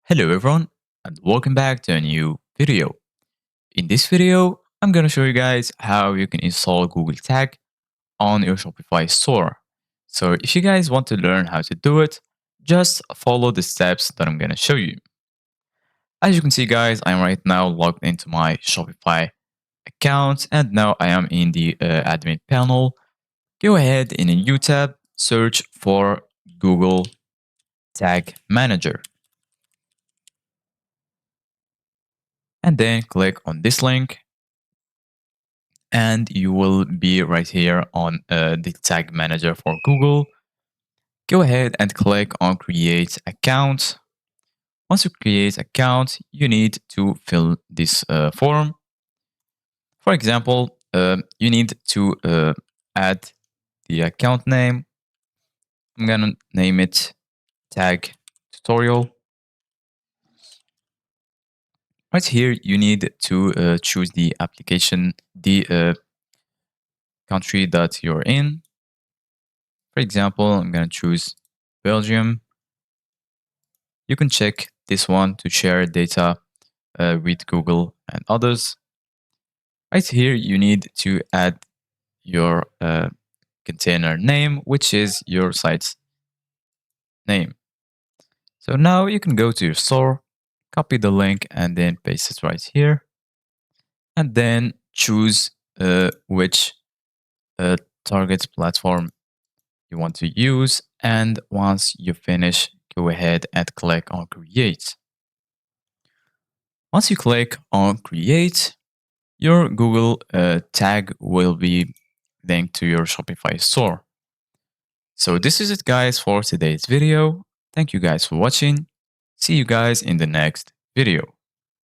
Hello everyone and welcome back to a new video. In this video, I'm going to show you guys how you can install Google Tag on your Shopify store. So if you guys want to learn how to do it, just follow the steps that I'm going to show you. As you can see guys, I'm right now logged into my Shopify account and now I am in the admin panel. Go ahead in a new tab, search for Google Tag Manager. And then click on this link and you will be right here on the tag manager for Google. Go ahead and click on create account. Once you create account, you need to fill this form. For example, you need to add the account name. I'm gonna name it tag tutorial. Right here, you need to choose the application, the country that you're in. For example, I'm going to choose Belgium. You can check this one to share data with Google and others. Right here, you need to add your container name, which is your site's name. So now you can go to your store, copy the link, and then paste it right here. And then choose which target platform you want to use. And once you finish, go ahead and click on create. Once you click on create, your Google tag will be linked to your Shopify store. So this is it guys for today's video. Thank you guys for watching. See you guys in the next video.